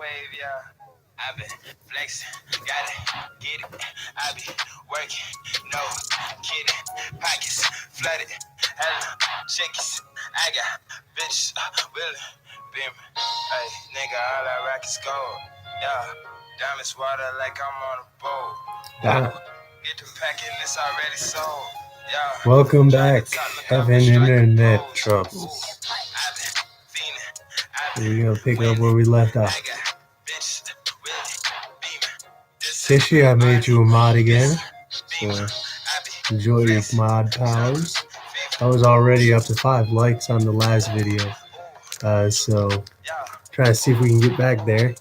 wave, yeah. I been flexing, got it, get it. I be working, no kidding. Pockets flooded, hella chickies. I got bitches willing, beaming. Hey, nigga, all I rock is gold. Yeah, diamonds water like I'm on a boat. Get the packing, it's already sold. Yeah. Welcome back, having internet troubles. We're gonna pick up where we left off. Fishy, I made you a mod again, so enjoy your mod powers. I was already up to 5 likes on the last video, so try to see if we can get back there.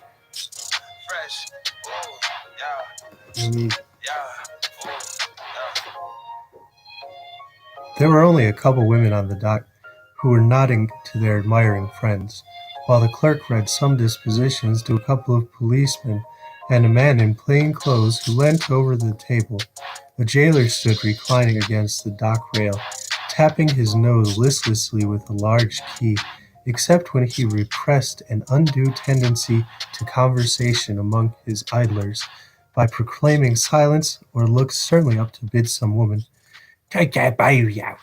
There were only a couple women on the dock who were nodding to their admiring friends, while the clerk read some dispositions to a couple of policemen and a man in plain clothes who leant over the table. The jailer stood reclining against the dock rail, tapping his nose listlessly with a large key, except when he repressed an undue tendency to conversation among his idlers by proclaiming silence or looked sternly up to bid some woman take that baby out,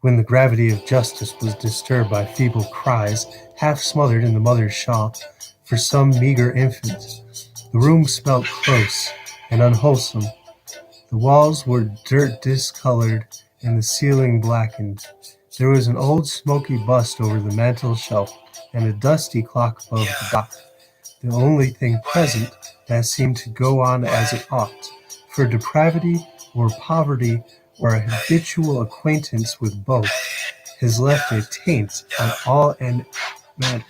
when the gravity of justice was disturbed by feeble cries, half smothered in the mother's shawl, for some meager infant. The room smelt close and unwholesome. The walls were dirt-discolored and the ceiling blackened. There was an old smoky bust over the mantel shelf and a dusty clock above the dock, the only thing present that seemed to go on as it ought, for depravity or poverty or a habitual acquaintance with both has left a taint on all and matter,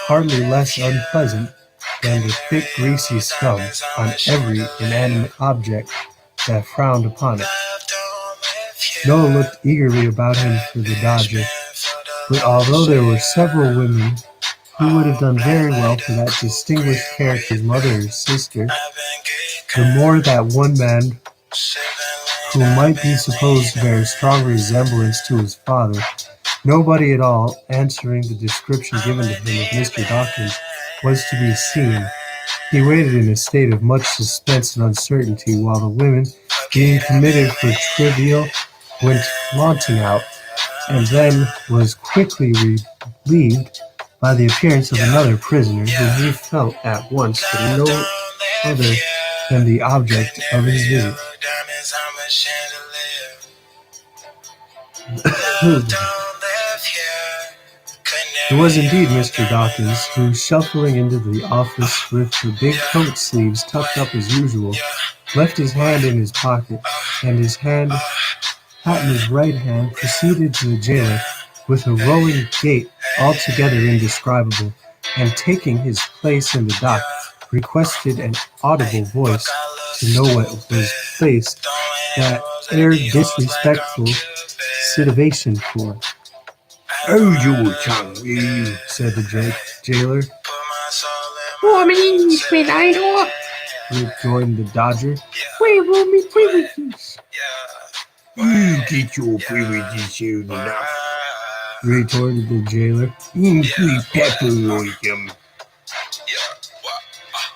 hardly less unpleasant than the thick greasy scum on every inanimate object that frowned upon it. Noah looked eagerly about him for the Dodger, but although there were several women who would have done very well for that distinguished character's mother or sister, the more that one man who might be supposed to bear a strong resemblance to his father, nobody at all answering the description given to him of Mr. Dawkins, was to be seen. He waited in a state of much suspense and uncertainty while the women, being committed for trivial, went flaunting out, and then was quickly relieved by the appearance of another prisoner whom he felt at once to be no other than the object of his visit. It was indeed Mr. Dawkins, who, shuffling into the office with the big coat sleeves tucked up as usual, left his hand in his pocket, and his hat in his right hand, proceeded to the jailer with a rolling gait altogether indescribable, and taking his place in the dock, requested an audible voice to know what was placed that air disrespectful situation for. "Hold your tongue, you," said the jailer. "I'm an Englishman, ain't I?" rejoined the Dodger. "Where are my privileges?" "You get your privileges soon enough," retorted the jailer. "Put pepper on them."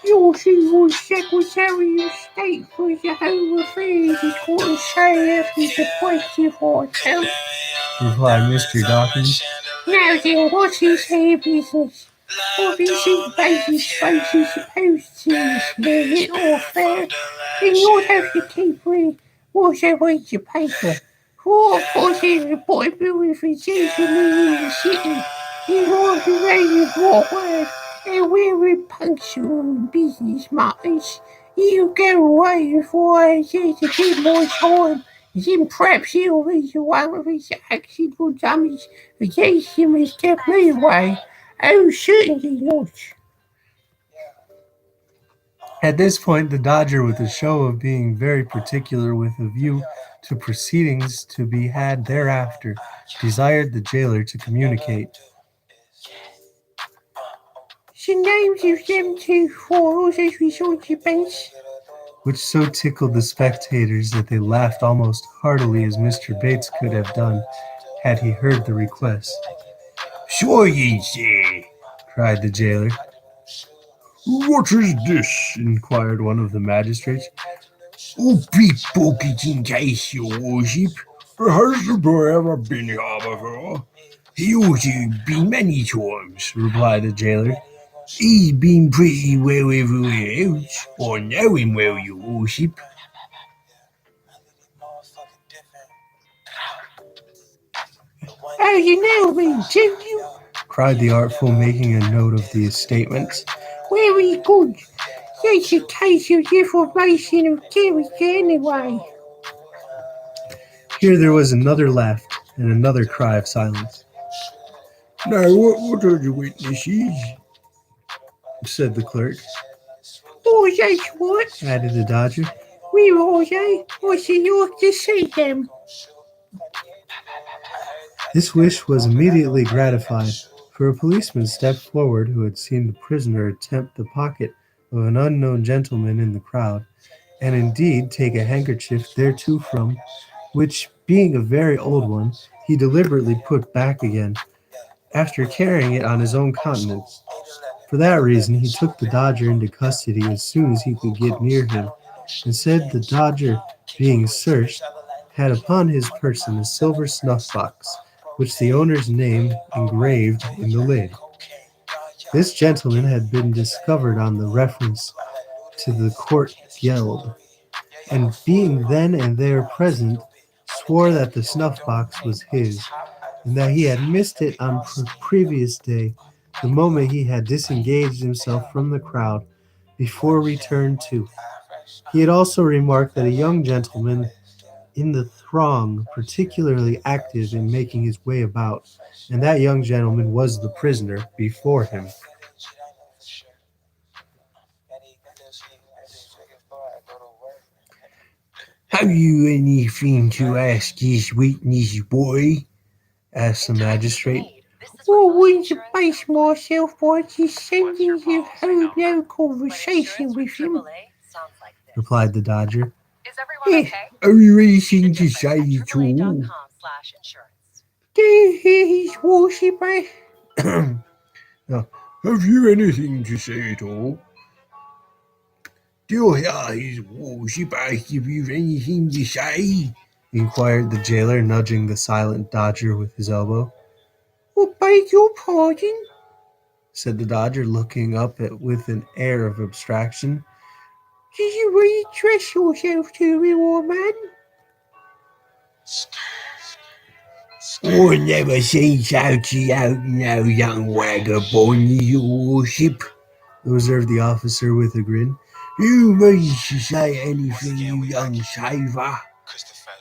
"Your civil Secretary of State for the Home Affairs is going to say everything's a Christhefre account," replied Mr. Dawkins. "Now then, what's his hair business? What is his baby's face is supposed to this minute or fair? Then you'll have to keep reading whatever you paper. For of course there's a Bible with a gentleman in the city. He's on the radio Broadway, and we're in punctual and business matters. You go away before I get to give my time. Then perhaps he'll read one of his accidental dummies against him as kept me away. Oh, certainly not." At this point, the Dodger, with a show of being very particular with a view to proceedings to be had thereafter, desired the jailer to communicate. "The names of them two foils as we saw the bench," which so tickled the spectators that they laughed almost heartily as Mr. Bates could have done had he heard the request. "Sure ye say," cried the jailer. What is this? inquired one of the magistrates. Oh, pickpocket in case, your worship. Has the boy ever been here before? He ought to have been many times, replied the jailer. He's been pretty well everywhere else. I know him well, your worship. Oh, you know me, do you? cried the artful, making a note of the statements. Very good. That's a case of deformation of character anyway. Here there was another laugh and another cry of silence. Now, what are the witnesses? Said the clerk. Oh, that's what, added the Dodger. Where are they? I should like to see them. This wish was immediately gratified, for a policeman stepped forward who had seen the prisoner attempt the pocket of an unknown gentleman in the crowd, and indeed take a handkerchief thereto from, which, being a very old one, he deliberately put back again, after carrying it on his own countenance. For that reason he took the Dodger into custody as soon as he could get near him, and said the Dodger, being searched, had upon his person a silver snuff-box, which the owner's name engraved in the lid. This gentleman had been discovered on the reference to the court geld, and being then and there present, swore that the snuff-box was his, and that he had missed it on previous day, the moment he had disengaged himself from the crowd before return to. He had also remarked that a young gentleman in the throng, particularly active in making his way about, and that young gentleman was the prisoner before him. Have you anything to ask this witness, boy? asked the magistrate. I want to base myself by just sending you home no conversation with him, replied the Dodger. Have you anything to say at all? Do you hear his worship? Now, have you anything to say at all? Do you hear his worship ask if you've anything to say? inquired the jailer, nudging the silent Dodger with his elbow. I beg your pardon, said the Dodger, looking up with an air of abstraction. Did you really address yourself to me, old man? I never seen such a young vagabond, your worship, observed the officer with a grin. You mean to say anything, you young saver?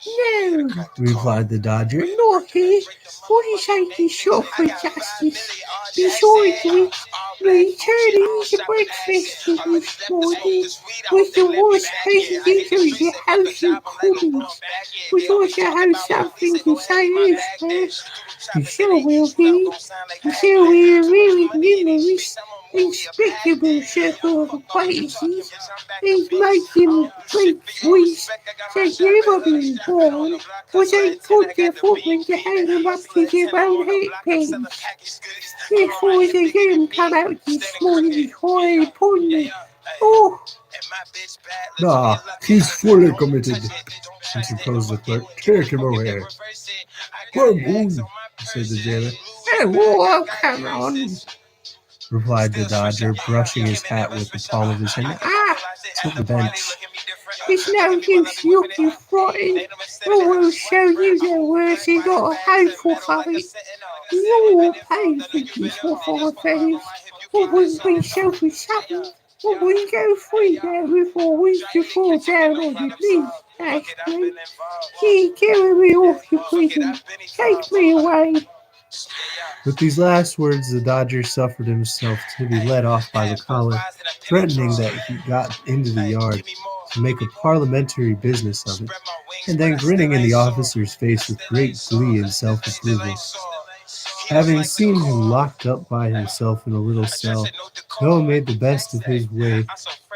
No, replied the Dodger. Not here. For the sake of shop for justice. Besides which, returning to breakfast this morning was the worst president of the House of Commons. Was also have something to say elsewhere. And so will he. And so we're a very numerous, respectable circle of acquaintances, and making great voice that never been born was a good development to hang them up to their own hatpins. Therefore they didn't come out this morning high upon me. Oh, nah, he's fully committed, interposed the clerk. Take him away. Come on, said the jailer. oh, come on, replied the Dodger, brushing his hat with the palm of his hand. To the bench. It's no use looking frightened. I will show you the words you got a hopeful for it. You're paying for this, my fine fellows. I wouldn't be self-sudden. I wouldn't go free now if I was to fall down on your knees, actually. Here, carry me off, you prison. Take me away. With these last words, the Dodger suffered himself to be led off by the collar, threatening that he got into the yard to make a parliamentary business of it, and then grinning in the officer's face with great glee and self-approval. Having seen him locked up by himself in a little cell, Noah made the best of his way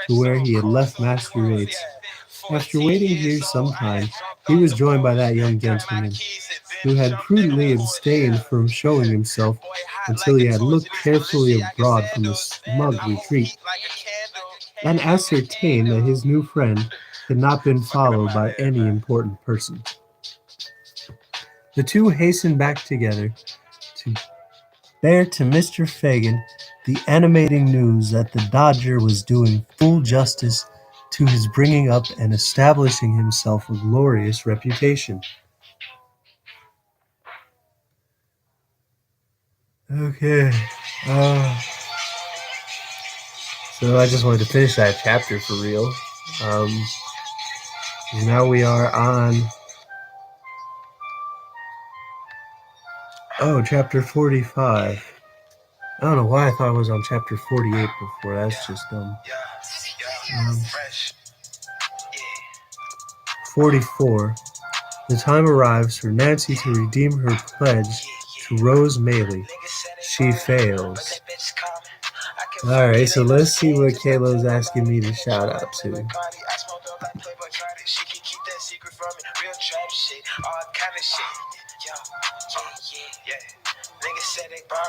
to where he had left Master Yates, After waiting here some time, he was joined by that young gentleman, who had prudently abstained from showing himself until he had looked carefully abroad from a smug retreat, and ascertained that his new friend had not been followed by any important person. The two hastened back together to bear to Mr. Fagin the animating news that the Dodger was doing full justice to his bringing up and establishing himself a glorious reputation. Okay, so I just wanted to finish that chapter for real. Now we are on chapter 45. I don't know why I thought I was on chapter 48 before. That's just dumb. 44. The time arrives for Nancy to redeem her pledge to Rose Maley. She fails. Alright, so let's see what Kayla's asking me to shout out to. Niggas said they burn,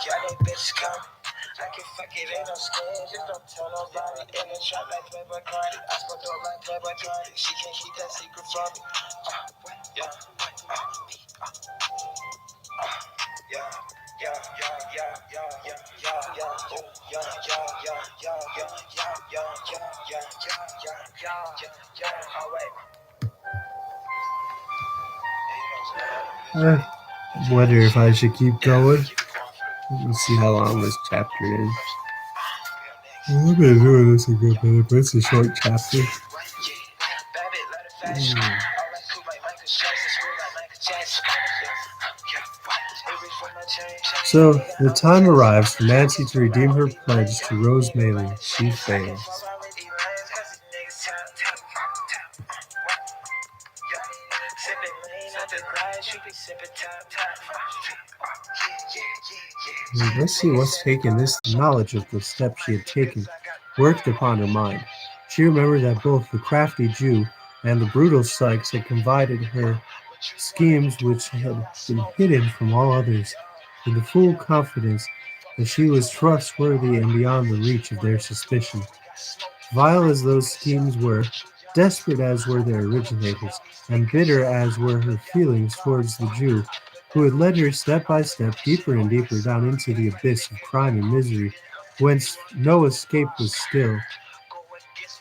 yeah, they bitches come. I can fuck it, ain't no scared. Just don't tell nobody. In the trap like Playboy Cardi. I spoke dope like Playboy Cardi. She can't keep that secret from me. I wonder if I should keep going. Let's see how long this chapter is. I've been doing this a good minute, but it's a short chapter. So, the time arrives for Nancy to redeem her pledge to Rose Maley. She fails. Let's see what's taken. This knowledge of the step she had taken worked upon her mind. She remembered that both the crafty Jew and the brutal Sykes had confided her schemes which had been hidden from all others, in the full confidence that she was trustworthy and beyond the reach of their suspicion. Vile as those schemes were, desperate as were their originators, and bitter as were her feelings towards the Jew, who had led her step by step deeper and deeper down into the abyss of crime and misery, whence no escape was still.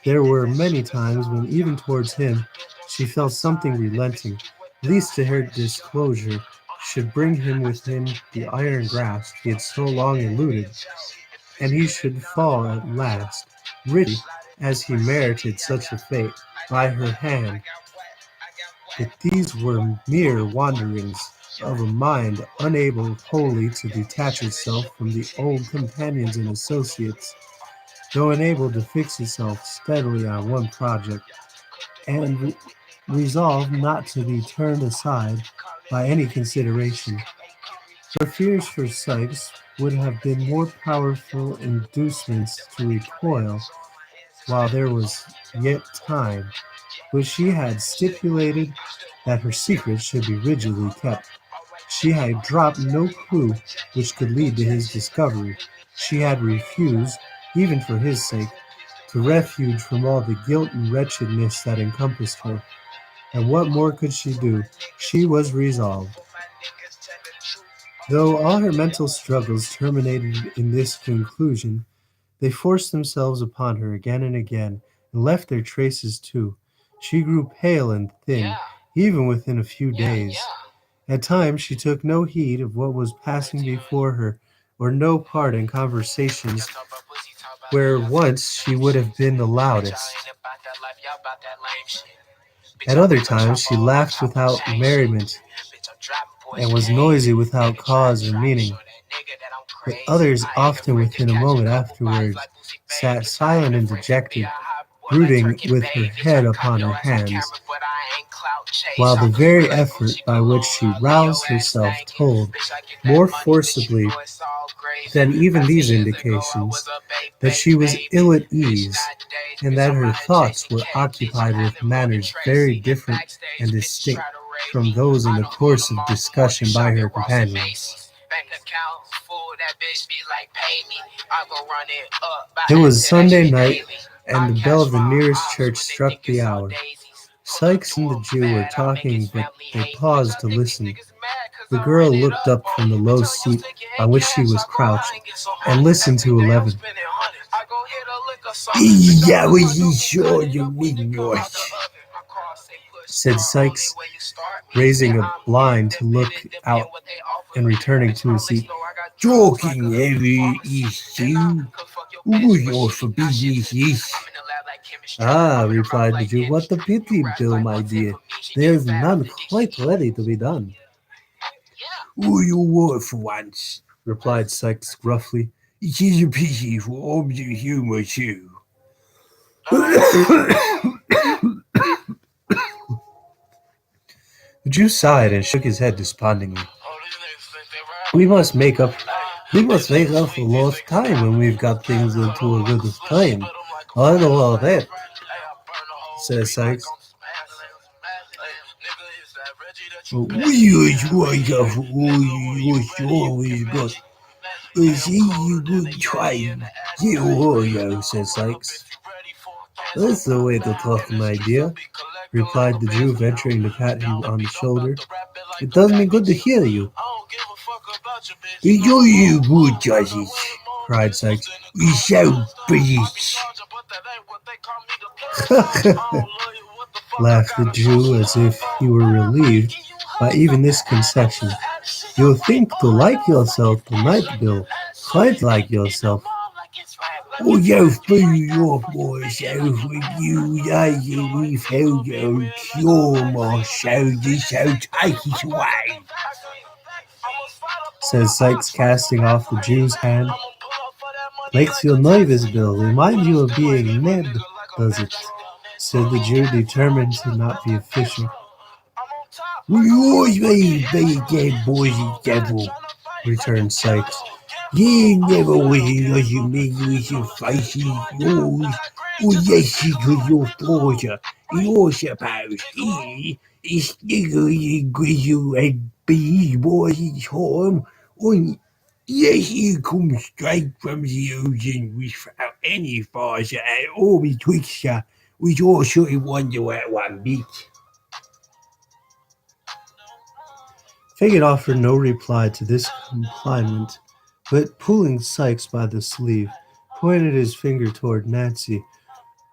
There were many times when, even towards him, she felt something relenting, lest to her disclosure should bring him within the iron grasp he had so long eluded, and he should fall at last, rich as he merited such a fate, by her hand. But these were mere wanderings of a mind unable wholly to detach itself from the old companions and associates, though unable to fix itself steadily on one project, and resolved not to be turned aside by any consideration. Her fears for Sykes would have been more powerful inducements to recoil while there was yet time, but she had stipulated that her secret should be rigidly kept. She had dropped no clue which could lead to his discovery. She had refused, even for his sake, to refuge from all the guilt and wretchedness that encompassed her. And what more could she do? She was resolved. Though all her mental struggles terminated in this conclusion, they forced themselves upon her again and again, and left their traces too. She grew pale and thin, even within a few days. At times she took no heed of what was passing before her, or no part in conversations where once she would have been the loudest. At other times she laughed without merriment, and was noisy without cause or meaning. But others often within a moment afterwards sat silent and dejected, brooding with her head upon her hands, while the very effort by which she roused herself told, more forcibly than even these indications, that she was ill at ease, and that her thoughts were occupied with matters very different and distinct from those in the course of discussion by her companions. It was Sunday night, and the bell of the nearest church struck the hour. Sykes and the Jew were talking, but they paused to listen. The girl looked up from the low seat on which she was crouched and listened to 11. "Yeah, we saw you midnight," said Sykes, raising a blind to look out and returning to his seat. "Talking heavy is too. What your for business is?" Ah, replied the Jew, what a pity, Bill, my dear. There's none quite ready to be done. "Oh, your word for once," replied Sykes gruffly. "It is a pity for obs of humour too." The Jew sighed and shook his head despondingly. We must make up for lost time when we've got things into a good time. I know all that, said Sykes. "We was right after all you always got. I see you good time. You warrior, said Sykes. That's the way to talk, my dear, replied the Jew, venturing to pat him on the shoulder. It does me good to hear you. "Enjoy you good judges," cried Sykes. "We so British." laughed the Jew as if he were relieved by even this concession. You think to like yourself tonight, Bill. Quite like yourself. "Oh, you fool yourself with you lazy we've held your cure my shoulders, so take it away." said Sykes, casting off the Jew's hand. Makes you nervous, Bill. Reminds you of being Ned, does it? said the Jew, determined to not be official. "We always made big dead boys and devil," returned Sykes. "You never was as you mean with your faces, yours. Oh, yes, because your daughter, you're supposed is niggly and grizzle and bees boys in time. And yes, you come straight from the ocean without any farce at all betwixt you, which I sort of wonder at one bit." Fagin offered no reply to this compliment, but pulling Sykes by the sleeve, pointed his finger toward Nancy,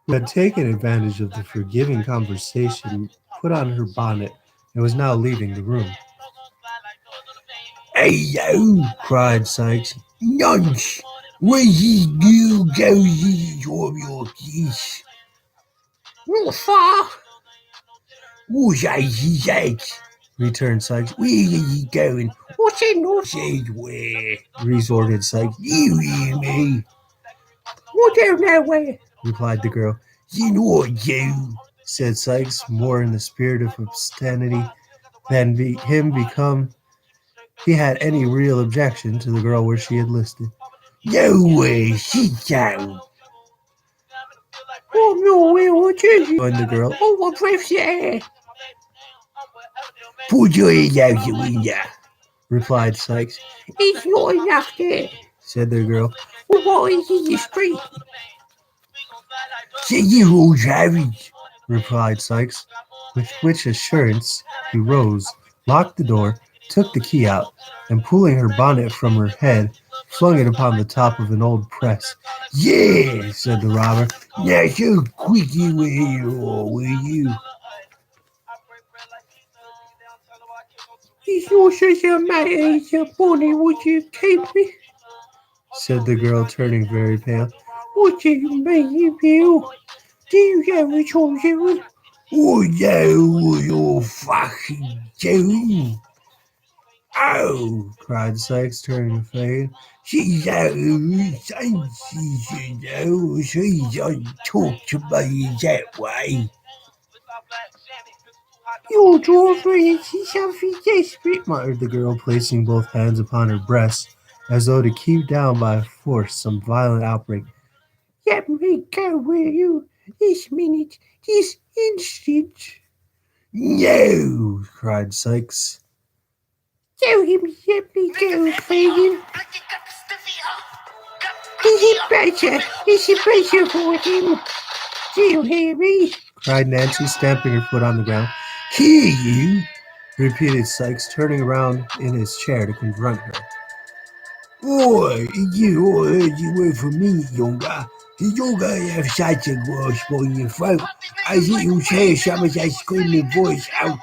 who had taken advantage of the forgiving conversation, put on her bonnet, and was now leaving the room. "Hello!" cried Sykes. "Nonce! Where you do go from your kiss? Not far. What is that?" returned Sykes. "Where are you going?" What's in those? "Said where?" resorted Sykes. "You hear me?" I don't know where. replied the girl. "You know I do," said Sykes, more in the spirit of obscenity than he had any real objection to the girl where she had listed. "Nowhere. Sit down." Oh, no, where would you? Joined the girl. Oh, what breath the air. "Put your head out the window." replied Sykes. It's not enough there. Said the girl. Well, what is in the street? "Say you all savage," replied Sykes, with which assurance he rose, locked the door, took the key out, and pulling her bonnet from her head, flung it upon the top of an old press. "Yeah," said the robber. "Now so quick you will you?" It's not such a matter as a bonnet, would you keep me? said the girl, turning very pale. What do you mean, Bill? Do you have a choice? "Oh no, you're fucking doing." "Oh!" cried Sykes, turning to fade. "She's out of her senses, you know. She don't talk to me that way." Your girlfriend is something desperate, muttered the girl, placing both hands upon her breast, as though to keep down by force some violent outbreak. Let me go, will you? This minute, this instant. No, cried Sykes. Tell him to let me go, Fagin. Is it better for him? Do you hear me? Cried Nancy, stamping her foot on the ground. Hear you? Repeated Sykes, turning around in his chair to confront her. Oi, you all heard you word from me, younger. You're gonna have such a grasp on your throat. I think you'll hear some of that screaming voice out.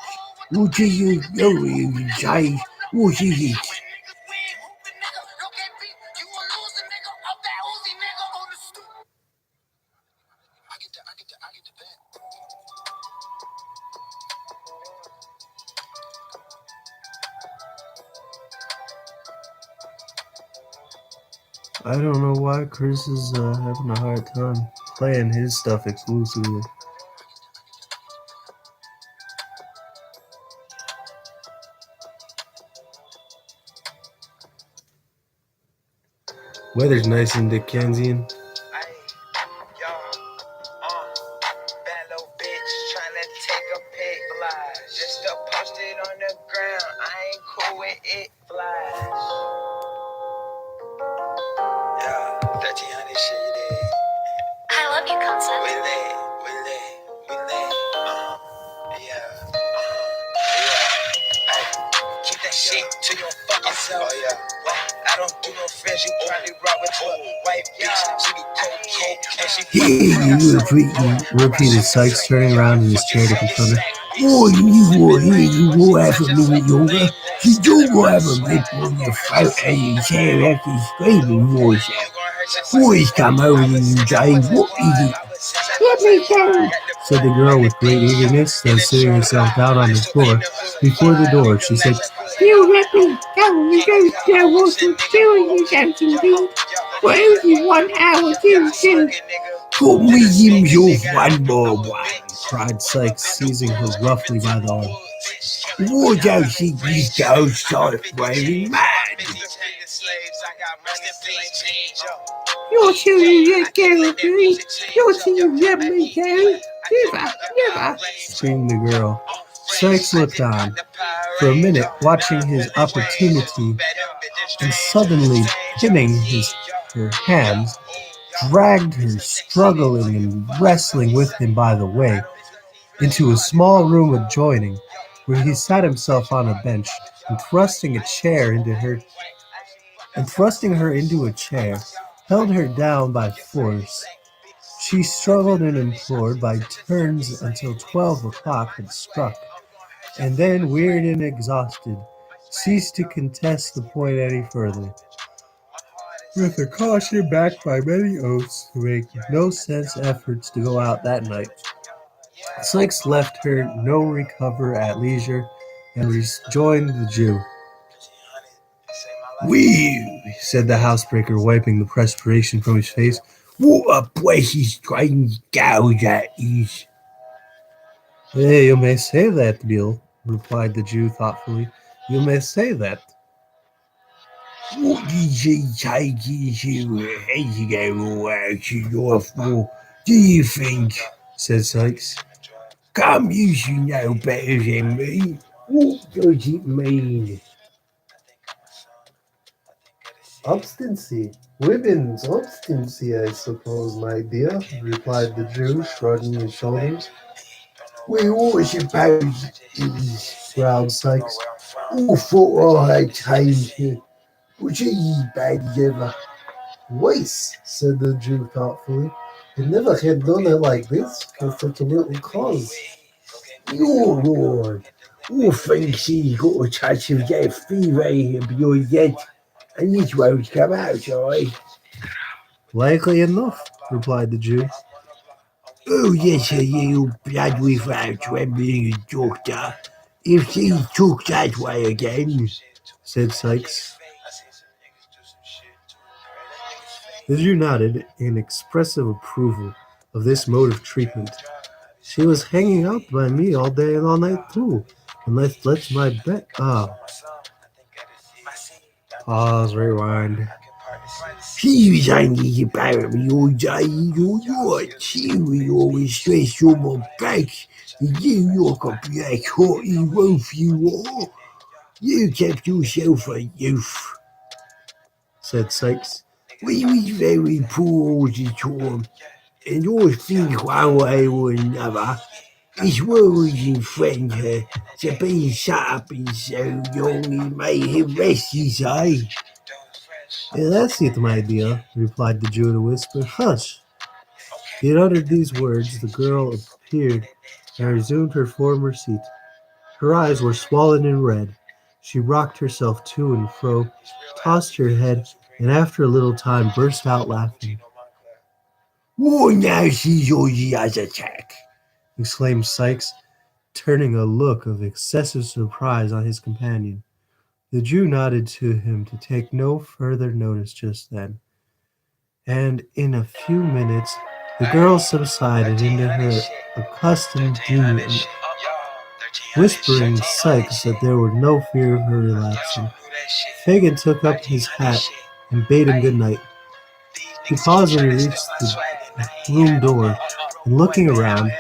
What do you know you say? What is it? I don't know why Chris is having a hard time playing his stuff exclusively. Weather's nice in Dickensian. Bad little bitch tryna take a pic fly. Just to post it on the ground. I ain't cool with it flies. Yeah, 1300 shit it is. I love you, concept. We lit. Yeah. Ay, keep that shit to your fucking self. Oh yeah. I don't do no friends. You probably rock with your white bitch. She do cocaine and she Repeated Sykes, turning around in his chair to confront her. Oh, you will hear you will have a minute younger. You do will have a lip on your throat and your chair after screaming voice out. Boys come over to you, Jay. What is it? Let me go. Said the girl with great eagerness, then sitting herself down on the floor before the door, she said, You let me go. You don't know what I'm doing, you don't indeed. For only 1 hour, you do. Put me himself one more one. cried Sykes, seizing her roughly by the arm. What don't think this girl started raving mad? You're till you let go of me. You're till you let me go. Never. Screamed the girl. Sykes looked on for a minute, watching his opportunity, and suddenly pinning her hands, dragged her, struggling and wrestling with him by the way, into a small room adjoining, where he sat himself on a bench, and thrusting her into a chair, held her down by force. She struggled and implored by turns until 12 o'clock had struck, and then, wearied and exhausted, ceased to contest the point any further. With a caution backed by many oaths to make no sense efforts to go out that night, Sykes left her no recover at leisure and rejoined the Jew. Well, Said the housebreaker, wiping the perspiration from his face. what a precious strange gal that is. Hey, you may say that, Bill, replied the Jew thoughtfully. You may say that. What did she take you head to go out to your for? Do you think? Said Sykes. Come, you should know better than me. What does it mean? Obstinacy. Women's obstinacy, I suppose, my dear, replied the Jew, shrugging his shoulders. We all suppose it is. Growled Sykes. All thought I had changed it. Was she bad as ever? Weiss, said the Jew thoughtfully. He never had done it like this for such a little cause. Your lord, all think she's got a touch of that fever beyond yet, and this won't come out, I. Likely enough, replied the Jew. Oh, yes, a little blood without trembling, doctor. If she took that way again, said Sykes. The Jew nodded in expressive approval of this mode of treatment. She was hanging out by me all day and all night too, and let's my bet. Pause, rewind. She was angry about me all day all night. She was always stressed on my back. And you look a black hottie wolf you are. You kept yourself a youth, said Sykes. we was very poor all the time, and I think one way or another, it's worrying friend her to be shut up in so long he made him rest his eye. That's it, my dear, replied the Jew in a whisper. Hush! He had uttered these words. The girl appeared and resumed her former seat. Her eyes were swollen and red. She rocked herself to and fro, tossed her head, and after a little time burst out laughing. Why now she's on the other attack, exclaimed Sykes, turning a look of excessive surprise on his companion. The Jew nodded to him to take no further notice just then, and in a few minutes the girl subsided into her accustomed demon, whispering Sykes that there was no fear of her relapsing. Fagin took up his hat and bade him good night. He paused when he reached the room door, and looking around,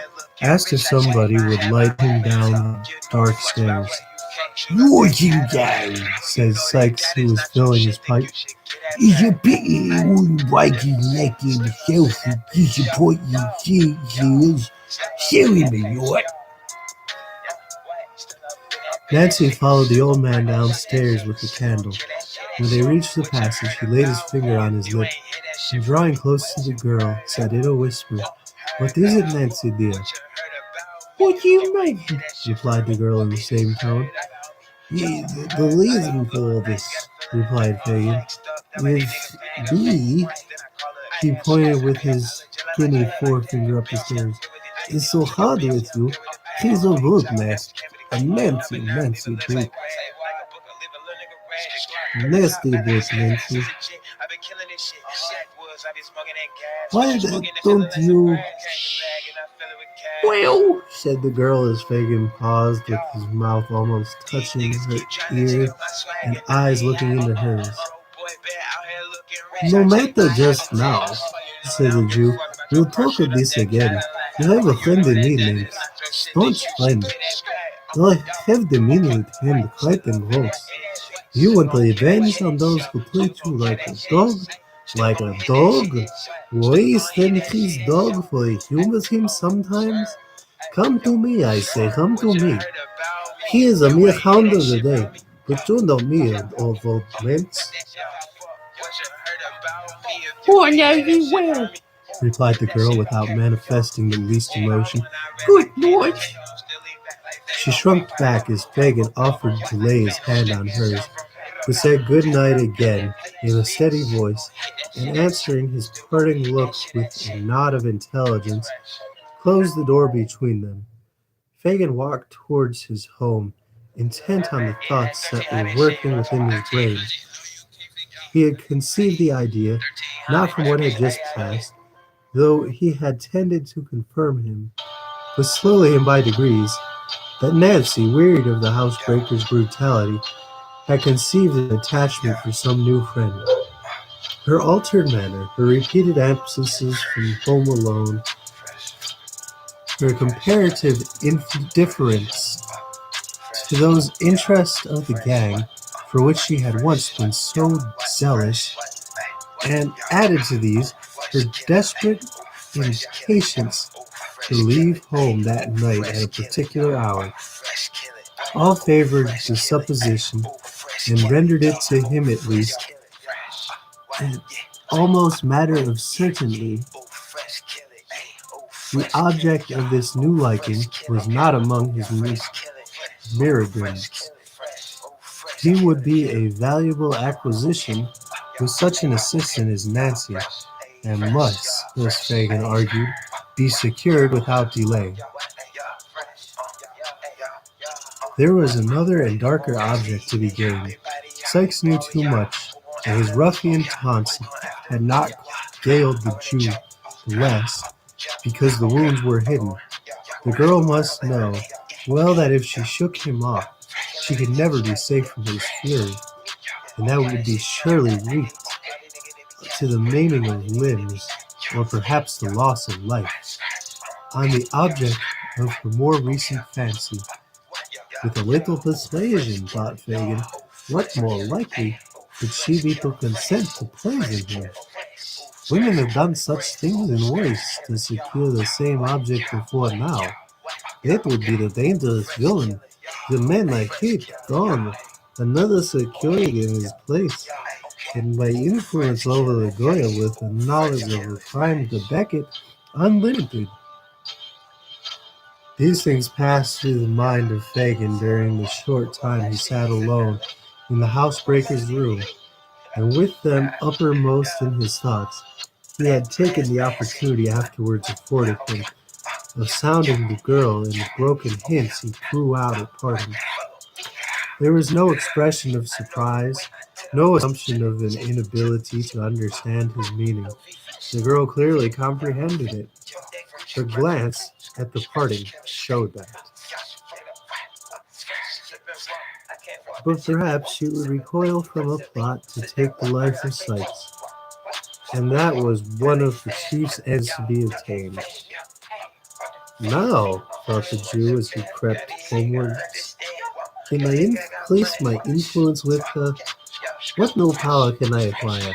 asked if somebody would light him down the dark stairs. Yours him down, said Sykes, who was filling his pipe. It's a pity he wouldn't break his neck himself and disappoint you serious. Show him a yacht. Nancy followed the old man downstairs with the candle. When they reached the passage, he laid his finger on his lip, and drawing close to the girl, said in a whisper, "What is it, Nancy, dear?" What do you mean? replied the girl in the same tone. The reason for all this, replied Fagin, is B, he pointed with his skinny forefinger up the stairs. is so hard with you. He's a rude nest. A Nancy book. Nasty book, Nancy. Why don't you... Well, said the girl as Fagin paused with his mouth almost touching her ear and eyes looking into hers. no matter just now, said the Jew. we'll talk of this again. You have a friend in me named Staunch Friend. I have the meaning with him quite engrossed. You want revenge on those who treat you like a dog? Like a dog? Why stand his dog for he humors him sometimes? Come to me, I say, come to me. He is a mere hound of the day, but you know me of old prince. Oh, no, you will. replied the girl without manifesting the least emotion. Good Lord. She shrunk back as Fagin offered to lay his hand on hers, but said good night again in a steady voice, and answering his parting look with a nod of intelligence, closed the door between them. Fagin walked towards his home, intent on the thoughts that were working within his brain. He had conceived the idea, not from what had just passed, though he had tended to confirm him, but slowly and by degrees, that Nancy, wearied of the housebreaker's brutality, had conceived an attachment for some new friend. Her altered manner, her repeated absences from home alone, her comparative indifference to those interests of the gang for which she had once been so zealous, and added to these, her desperate impatience to leave home that night at a particular hour, all favored the supposition, and rendered it to him at least an almost matter of certainty. The object of this new liking was not among his mirrograms. He would be a valuable acquisition with such an assistant as Nancy, and must, as Fagin argued, be secured without delay. There was another and darker object to be gained. Sykes knew too much, and his ruffian taunts had not galed the Jew the less, because the wounds were hidden. The girl must know well that if she shook him off, she could never be safe from his fury, and that would be surely wreaked to the maiming of limbs, or perhaps the loss of life, on the object of her more recent fancy. With a little persuasion, thought Fagin, what more likely could she be to consent to poison him? Women have done such things in ways to secure the same object before now. That would be the dangerous villain. The man I hate gone. Another securing in his place. And my influence over the Goya with the knowledge of a crime to back it, unlimited. These things passed through the mind of Fagin during the short time he sat alone in the housebreaker's room, and with them uppermost in his thoughts, he had taken the opportunity afterwards afforded him of sounding the girl in the broken hints he threw out at parting. There was no expression of surprise, no assumption of an inability to understand his meaning. The girl clearly comprehended it. Her glance at the parting showed that. But perhaps she would recoil from a plot to take the life of Sykes, and that was one of the chief's ends to be attained. Now, thought the Jew as he crept homewards, can I place my influence with her? What no power can I acquire?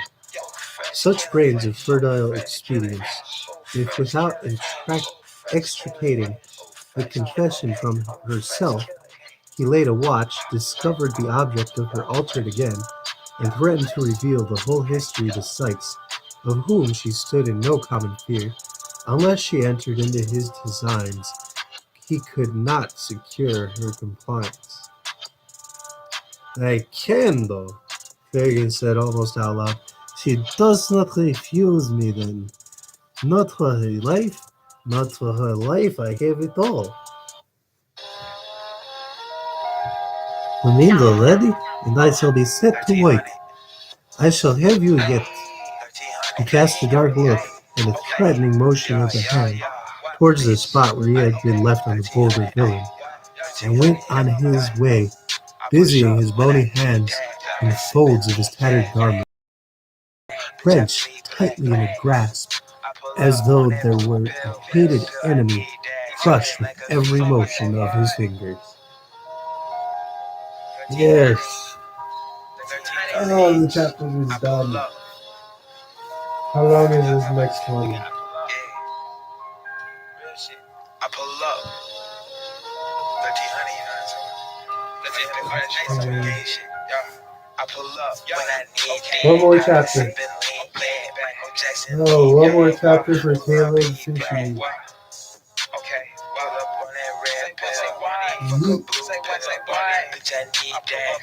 Such brains of fertile expedients, if without extricating the confession from herself, he laid a watch, discovered the object of her altered again, and threatened to reveal the whole history to Sykes, of whom she stood in no common fear. Unless she entered into his designs, he could not secure her compliance. I can, though, Fagin said almost out loud. She does not refuse me, then. Not for her life, not for her life, I have it all. The means are ready, and I shall be set to work. I shall have you yet. He cast a dark look and a threatening motion of the hand towards the spot where he had been left on the boulder villain, and went on his way, busying his bony hands in the folds of his tattered garment, wrenched tightly in a grasp, as though there were a hated enemy crushed with every motion of his fingers. Yes. Oh, the chapter is done. How long is this next one? I pull up. 1300, I pull up when I need One more chapter. Oh, one more chapter for Taylor and Sushi. Okay, well up on that red pill. Fuck a blue pill. Bitch, I need that.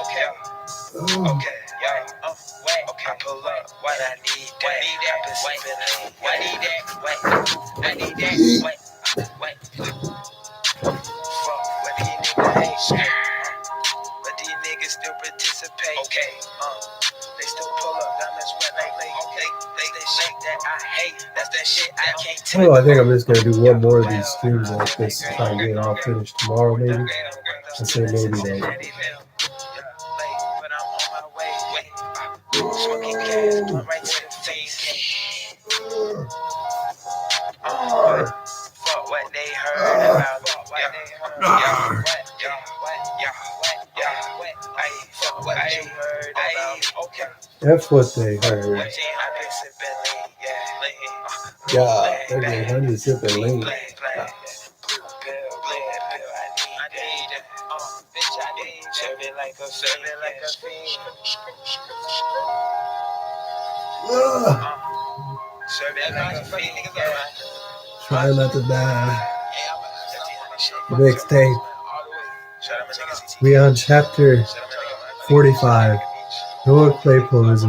Okay. Okay, I pull up when I need that. I need that. Fuck when these niggas hate shit. But these niggas still participate. Okay, they still pull up diamonds when they shake that I hate. That's that shit I can't take. Oh, I think I'm just gonna do one more of these streams like this to try and get it all finished tomorrow, maybe. I say maybe though. Smoking gas, going right to the face. Fuck what they heard about me. Fuck what they heard about me. That's what they heard. Yeah, they're honey sipping lean. Try not to die. Next day, we on chapter 45. Noah Claypole is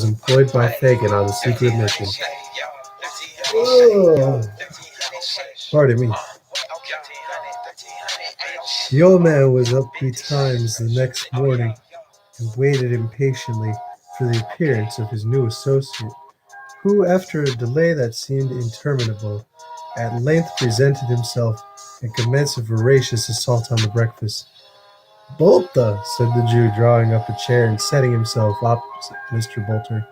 employed by Fagin on a secret mission. Pardon me. The old man was up betimes the next morning and waited impatiently for the appearance of his new associate, who, after a delay that seemed interminable, at length presented himself and commenced a voracious assault on the breakfast. Bolta, said the Jew, drawing up a chair and setting himself opposite Mr. Bolter.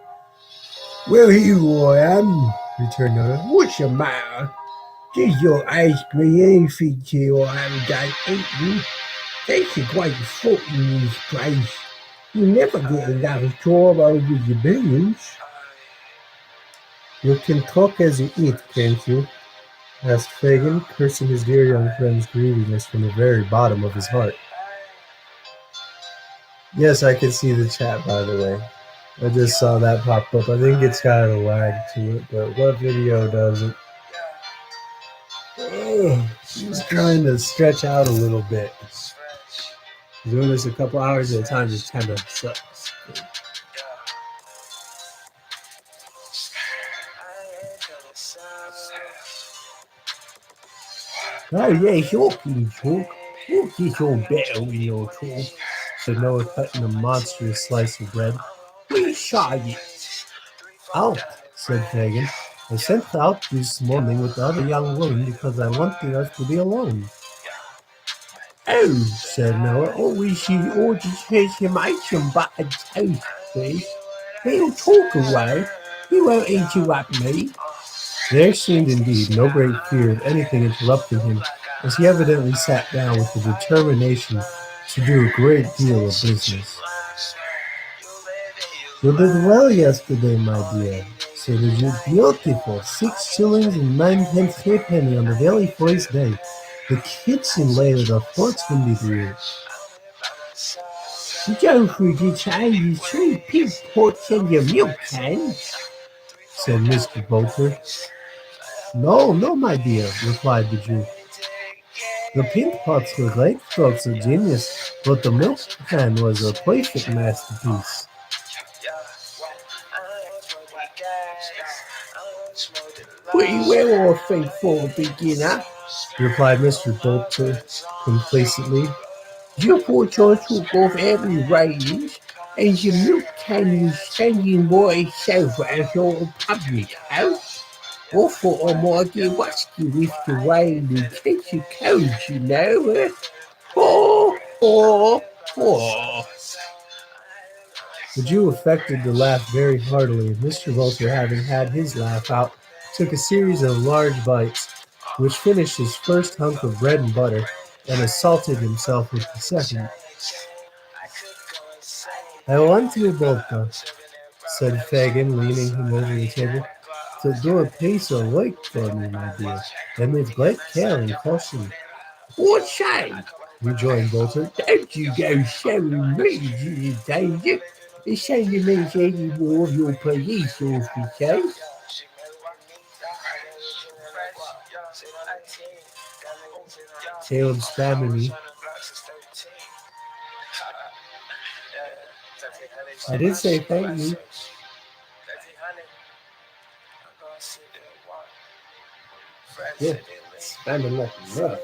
Well, here I am, returned Noah. What's the matter? Did you ask me anything till I haven't done anything? That's a great fault in this place. You never get enough job over your billions. You can talk as you eat, can't you? Asked Fagin, cursing his dear young friend's greediness from the very bottom of his heart. Yes, I can see the chat, by the way. I just saw that pop up. I think it's got a lag to it, but what video doesn't? He's trying to stretch out a little bit. Doing this a couple hours at a time just kind of sucks. Oh, yes, you can talk. You'll get on better when you talk, said Noah, cutting a monstrous slice of bread. We try it. Out, said Fagin. I sent out this morning with the other young woman because I wanted us to be alone. Oh, said Noah, always you ordered to make some buttered toast, please. He'll talk away. He won't interrupt me. There seemed indeed no great fear of anything interrupting him, as he evidently sat down with the determination to do a great deal of business. You did well yesterday, my dear, said the Jew. Beautiful. 6 shillings and 9 pence halfpenny on the very first day. The kitchen laid a fortune to you. Don't forget to add your 3 pig pots and your milk can, said Mr. Bolter. No, no, my dear, replied the Jew. The pink pots were great strokes of genius, but the milk can was a perfect masterpiece. Pretty well, I think, for a beginner, replied Mr. Bolter complacently. You thought I took off every range, and your milk can was standing by itself as your public house. I thought I might get rusty with the rain and catch a cold, you know. The Jew affected to laugh very heartily, and Mr. Bolter, having had his laugh out, took a series of large bites, which finished his first hunk of bread and butter, and assaulted himself with the second. I want you, Bolter, said Fagin, leaning him over the table, to do a piece of work for me, my dear, and with great care and caution. What say? Rejoined Bolter. Don't you go showing me in danger. It's only means any more of your police officers. Caleb spamming me. I did say thank you. Yeah, spamming like a rough.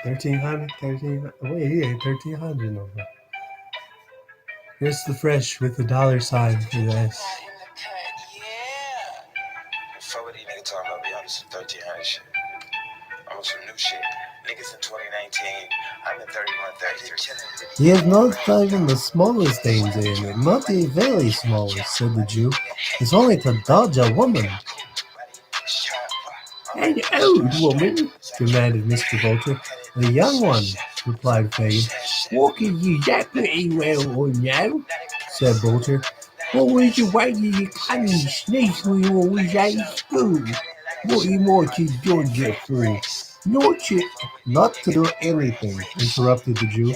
1300, 1300. Wait, yeah, 1300 over. Here's the fresh with the dollar sign for this. Fuck what these niggas talking about, be honest. 1300 shit. On some new shit. Niggas in 2019, I'm in 31, 33. He has not even the smallest danger in it, not the very smallest, said the Jew. It's only to dodge a woman. An old woman, demanded Mr. Bolter. A young one, replied Fagin. Walking you that pretty well on now, said Bolter. What was the way you cunning sneak when you always at school? What you want to dodge it for? Not to do anything, interrupted the Jew,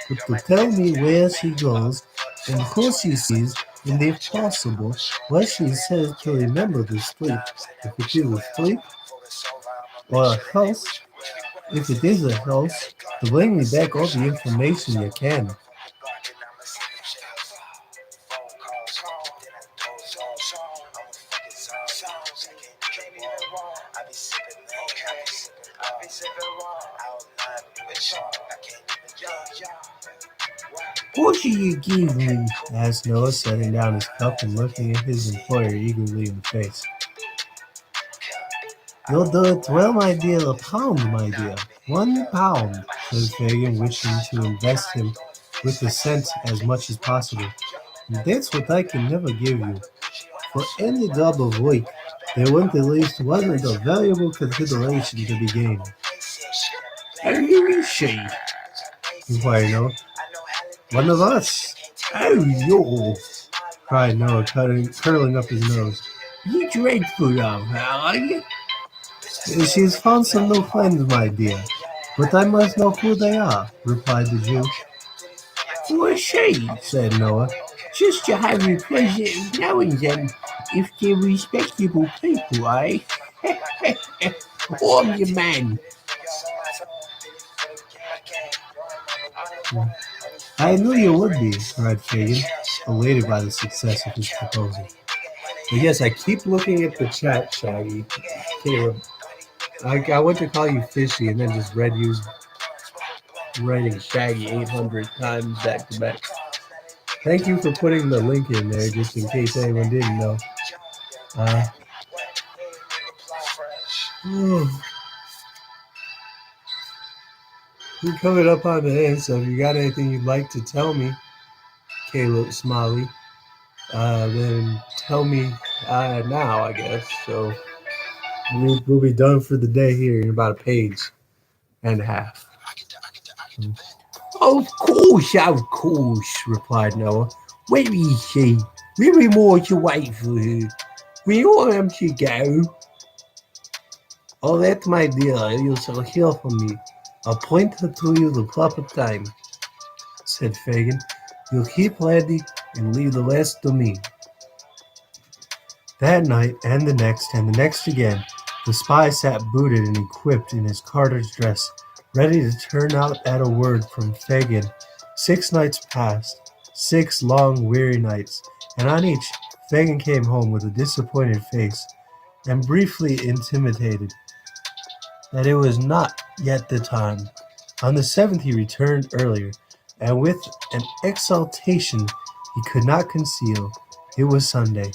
but to tell me where she goes, and who she sees, and if possible, what she says to remember the street, if it is a street, or a house, if it is a house, to bring me back all the information you can. What do you give me? Asked Noah, setting down his cup and looking at his employer eagerly in the face. You'll do it well, my dear. A pound, my dear. 1 pound, said Fagin, wishing to invest him with the cent as much as possible. That's what I can never give you. For any job of work, there won't at least wasn't a valuable consideration to be gained. Who is she? Inquired Noah. One of us, Oh, you're cried Noah, curling up his nose. you dreadful of her, are you? She has found some new friends, my dear. But I must know who they are, replied the Jew. Who is she? Said Noah. Just to have the pleasure of knowing them, if they're respectable people, eh? I'm your man. I knew you would be, cried Fagin, elated by the success of his proposal. But yes, I keep looking at the chat, Shaggy. Caleb, I want to call you Fishy and then just read you writing Shaggy 800 times back to back. Thank you for putting the link in there just in case anyone didn't know. We're coming up on the end, so if you got anything you'd like to tell me, Caleb Smiley, then tell me now, I guess. So we'll be done for the day here in about a page and a half. Of course, replied Noah. Where is she? Very more to wait for her. Where am to go? Oh, that, my dear, you shall hear from me. I'll point her to you the proper time, said Fagin. You'll keep ready and leave the rest to me. That night, and the next again, the spy sat booted and equipped in his carter's dress, ready to turn out at a word from Fagin. 6 nights passed, 6 long, weary nights, and on each, Fagin came home with a disappointed face, and briefly intimated that it was not yet the time. On the 7th he returned earlier, and with an exultation he could not conceal. It was Sunday.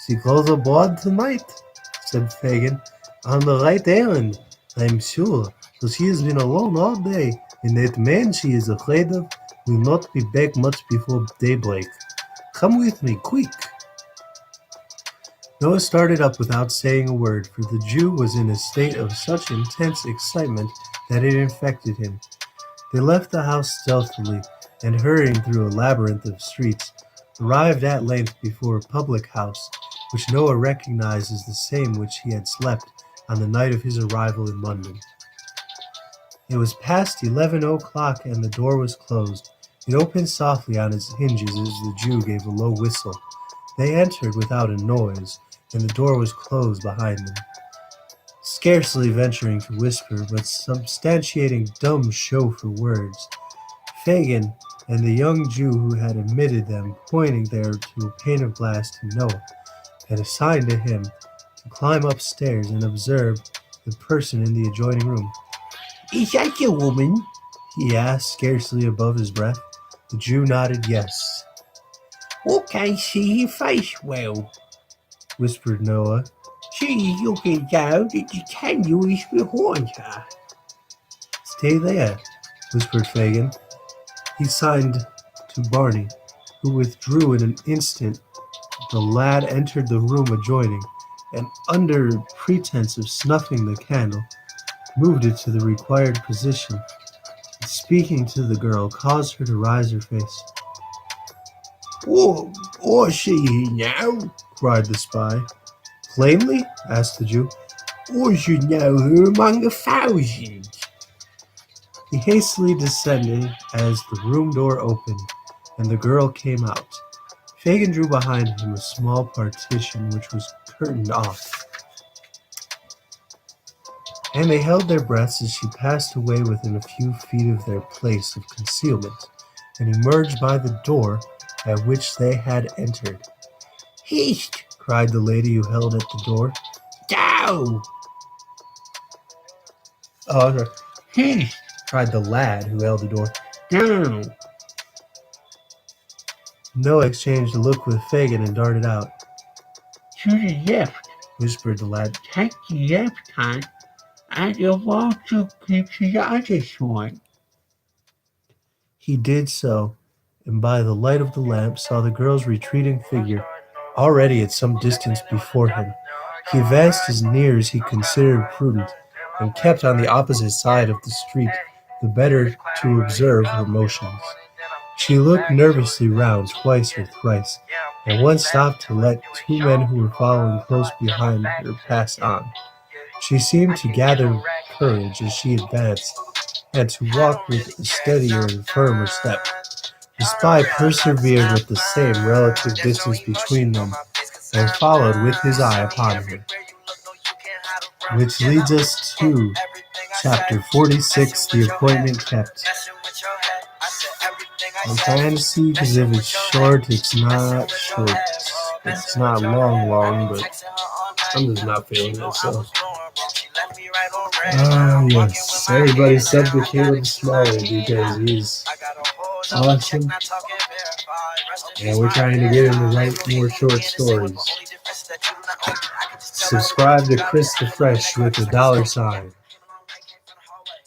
She goes aboard tonight, said Fagin, on the right errand, I'm sure, for she has been alone all day, and that man she is afraid of will not be back much before daybreak. Come with me, quick. Noah started up without saying a word, for the Jew was in a state of such intense excitement that it infected him. They left the house stealthily, and hurrying through a labyrinth of streets, arrived at length before a public house, which Noah recognized as the same which he had slept on the night of his arrival in London. It was past 11 o'clock, and the door was closed. It opened softly on its hinges as the Jew gave a low whistle. They entered without a noise, and the door was closed behind them. Scarcely venturing to whisper, but substantiating dumb show for words, Fagin and the young Jew who had admitted them, pointing there to a pane of glass to Noah, had assigned to him to climb upstairs and observe the person in the adjoining room. Is that your woman? He asked, scarcely above his breath. The Jew nodded yes. I can't see her face well, whispered Noah. She is looking down that the candle is behind her. Stay there, whispered Fagin. He signed to Barney, who withdrew in an instant. The lad entered the room adjoining, and under pretense of snuffing the candle, moved it to the required position, and speaking to the girl, caused her to raise her face. I see her now, cried the spy. Plainly? Asked the Jew. I should know her among 1,000. He hastily descended as the room door opened, and the girl came out. Fagin drew behind him a small partition which was curtained off, and they held their breaths as she passed away within a few feet of their place of concealment, and emerged by the door at which they had entered. Haste, cried the lady who held at the door. down. Oh, sorry. Haste, cried the lad who held the door. Down. Noah exchanged a look with Fagin and darted out. To the left, whispered the lad. Take the left hand and you'll want to keep to the other side. He did so, and by the light of the lamp saw the girl's retreating figure already at some distance before him. He advanced as near as he considered prudent, and kept on the opposite side of the street, the better to observe her motions. She looked nervously round twice or thrice, and once stopped to let two men who were following close behind her pass on. She seemed to gather courage as she advanced, and to walk with a steadier and firmer step. The spy persevered with the same relative distance between them, and followed with his eye upon her. Which leads us to chapter 46, The Appointment Kept. I'm trying to see because if it's short, it's not short. It's not long, but I'm just not feeling it, so. Yes, everybody sub to Caleb Smalley because he's awesome. And we're trying to get him to write more short stories. Subscribe to Christhefre with a $sign.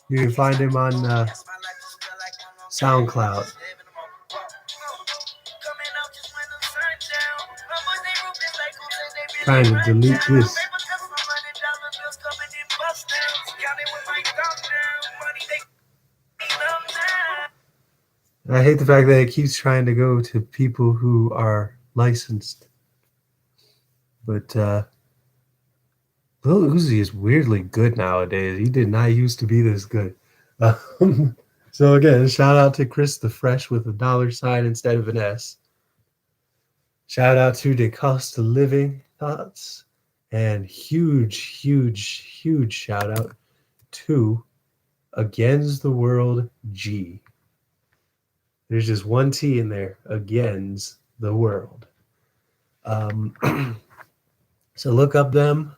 You can find him on SoundCloud. Trying to delete this. I hate the fact that it keeps trying to go to people who are licensed. But Lil Uzi is weirdly good nowadays. He did not used to be this good. So again, shout out to Christhefre with a $sign instead of an S. Shout out to the Cost of Living Thoughts. And huge shout out to Against the World G. There's just one T in there. Against the World. So look up them.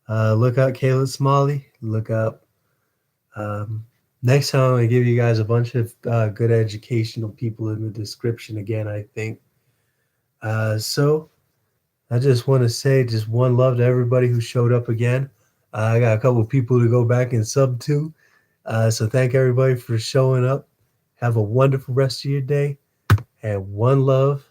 Look up Caleb Smalley. Look up. Next time I'm going to give you guys a bunch of good educational people in the description again, I think. So I just want to say just one love to everybody who showed up again. I got a couple of people to go back and sub to. So thank everybody for showing up. Have a wonderful rest of your day. And one love.